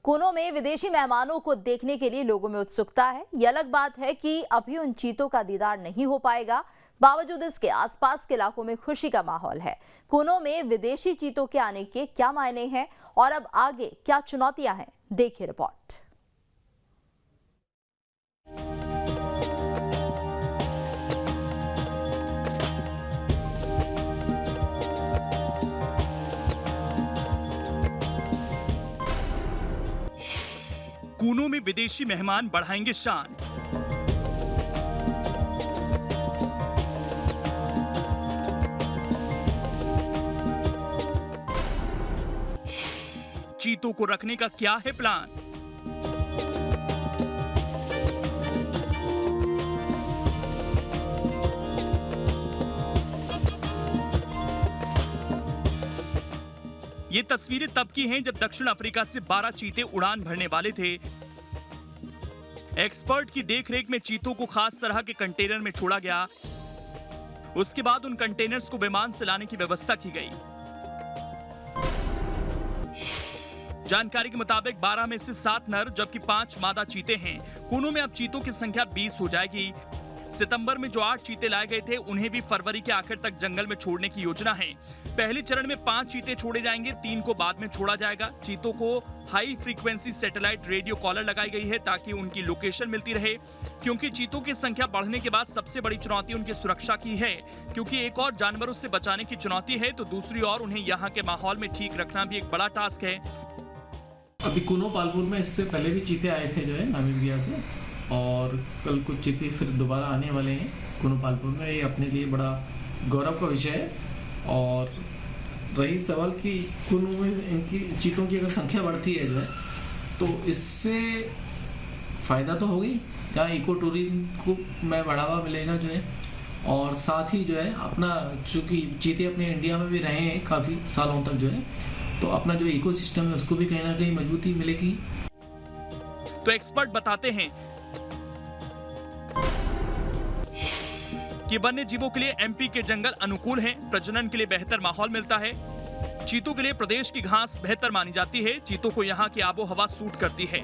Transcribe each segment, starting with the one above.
कूनो में विदेशी मेहमानों को देखने के लिए लोगों में उत्सुकता है। ये अलग बात है कि अभी उन चीतों का दीदार नहीं हो पाएगा, बावजूद इसके आसपास के इलाकों में खुशी का माहौल है। कूनो में विदेशी चीतों के आने के क्या मायने हैं और अब आगे क्या चुनौतियां हैं, देखिए रिपोर्ट। कूनो में विदेशी मेहमान बढ़ाएंगे शान। चीतों को रखने का क्या है प्लान? ये तस्वीरें तब की हैं जब दक्षिण अफ्रीका से 12 चीते उड़ान भरने वाले थे। एक्सपर्ट की देखरेख में चीतों को खास तरह के कंटेनर में छोड़ा गया। उसके बाद उन कंटेनर्स को विमान से लाने की व्यवस्था की गई। जानकारी के मुताबिक 12 में से 7 नर जबकि 5 मादा चीते हैं। कूनो में अब चीतों की संख्या 20 हो जाएगी। सितंबर में जो 8 चीते लाए गए थे उन्हें भी फरवरी के आखिर तक जंगल में छोड़ने की योजना है। पहले चरण में 5 चीते छोड़े जाएंगे, 3 को बाद में छोड़ा जाएगा। चीतों को high frequency satellite radio collar लगाई गई है ताकि उनकी लोकेशन मिलती रहे। क्योंकि चीतों की संख्या बढ़ने के बाद सबसे बड़ी चुनौती उनकी सुरक्षा की है। क्योंकि एक और जानवरों से बचाने की चुनौती है तो दूसरी ओर उन्हें यहाँ के माहौल में ठीक रखना भी एक बड़ा टास्क है। अभी कूनो पालपुर में इससे पहले भी चीते आए थे जो है नामीबिया से, और कल कुछ चीते फिर दोबारा आने वाले हैं कूनो पालपुर में। ये अपने लिए बड़ा गौरव का विषय है। और रही सवाल कि कूनो में इनकी चीतों की अगर संख्या बढ़ती है जो है तो इससे फायदा तो होगी, जहाँ इको टूरिज्म को में बढ़ावा मिलेगा जो है, और साथ ही जो है अपना चूंकि चीते अपने इंडिया में भी रहे हैं काफी सालों तक जो है, तो अपना जो इकोसिस्टम है उसको भी कहीं ना कहीं मजबूती मिलेगी। तो एक्सपर्ट बताते हैं कि वन्य जीवों के लिए एमपी के जंगल अनुकूल हैं, प्रजनन के लिए बेहतर माहौल मिलता है। चीतों के लिए प्रदेश की घास बेहतर मानी जाती है। चीतों को यहाँ की आबो हवा सूट करती है।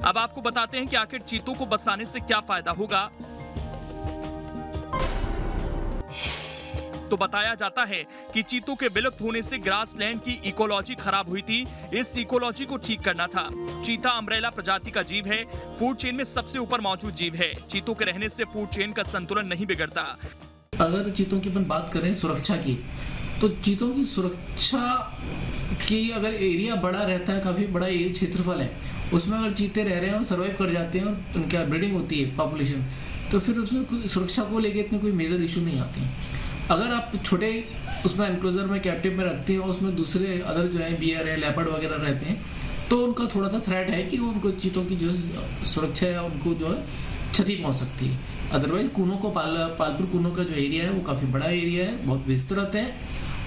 अब आपको बताते हैं कि आखिर चीतों को बसाने से क्या फायदा होगा। तो बताया जाता है कि चीतों के विलुप्त होने से ग्रासलैंड की इकोलॉजी खराब हुई थी। इस इकोलॉजी को ठीक करना था। चीता अम्ब्रेला प्रजाति का जीव है, फूड चेन में सबसे ऊपर मौजूद जीव है। चीतों के रहने से फूड चेन का संतुलन नहीं बिगड़ता। अगर चीतों की अपन बात करें सुरक्षा की, तो चीतों की सुरक्षा की अगर एरिया बड़ा रहता है, काफी बड़ा ये क्षेत्रफल है, उसमें अगर चीते रह रहे हैं और सर्वाइव कर जाते हैं और उनकी ब्रीडिंग होती है पॉपुलेशन, तो फिर उसमें सुरक्षा को लेकर इतने कोई मेजर इशू नहीं आते हैं। अगर आप छोटे उसमें एनक्लोजर में कैप्टिव में रखते हैं और उसमें दूसरे अदर जो है बियर है, लेपर्ड वगैरह रहते हैं, तो उनका थोड़ा सा थ्रेट है कि उनको चीतों की जो सुरक्षा है उनको जो है क्षति पहुंच सकती है। अदरवाइज कूनो को पालपुर कूनो का जो एरिया है वो काफी बड़ा एरिया है, बहुत विस्तृत है,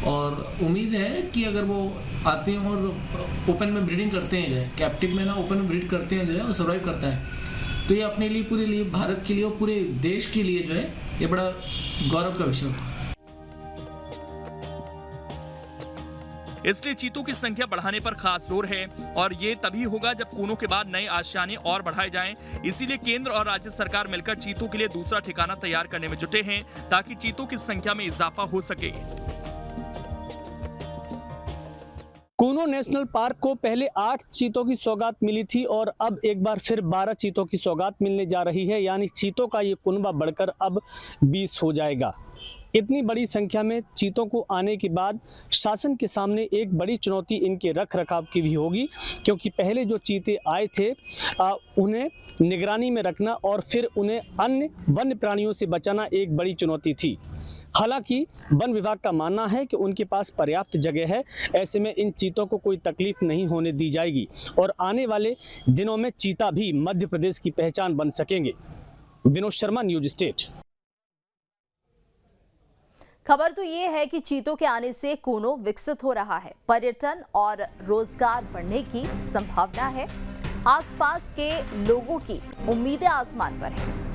और उम्मीद है कि अगर वो आते हैं और ओपन में ब्रीडिंग करते हैं जो है, कैप्टिव में ना ओपन में ब्रीड करते हैं जो है और सर्वाइव करता है, तो ये अपने लिए पूरे लिए भारत के लिए और पूरे देश के लिए जो है ये बड़ा गौरव का विषय है। इसलिए चीतों की संख्या बढ़ाने पर खास जोर है और ये तभी होगा जब कूनो के बाद नए आशियाने और बढ़ाए जाएं। इसीलिए केंद्र और राज्य सरकार मिलकर चीतों के लिए दूसरा ठिकाना तैयार करने में जुटे हैं ताकि चीतों की संख्या में इजाफा हो सके। कूनो नेशनल पार्क को पहले 8 चीतों की सौगात मिली थी और अब एक बार फिर 12 चीतों की सौगात मिलने जा रही है, यानी चीतों का ये कुनबा बढ़कर अब 20 हो जाएगा। इतनी बड़ी संख्या में चीतों को आने के बाद शासन के सामने एक बड़ी चुनौती इनके रख रखाव की भी होगी, क्योंकि पहले जो चीते आए थे उन्हें निगरानी में रखना और फिर उन्हें अन्य वन्य प्राणियों से बचाना एक बड़ी चुनौती थी। हालांकि वन विभाग का मानना है कि उनके पास पर्याप्त जगह है, ऐसे में इन चीतों को कोई तकलीफ नहीं होने दी जाएगी और आने वाले दिनों में चीता भी मध्य प्रदेश की पहचान बन सकेंगे। Vinod Sharma, news state. खबर तो ये है कि चीतों के आने से कूनो विकसित हो रहा है, पर्यटन और रोजगार बढ़ने की संभावना है। आसपास के लोगों की उम्मीदें आसमान पर हैं।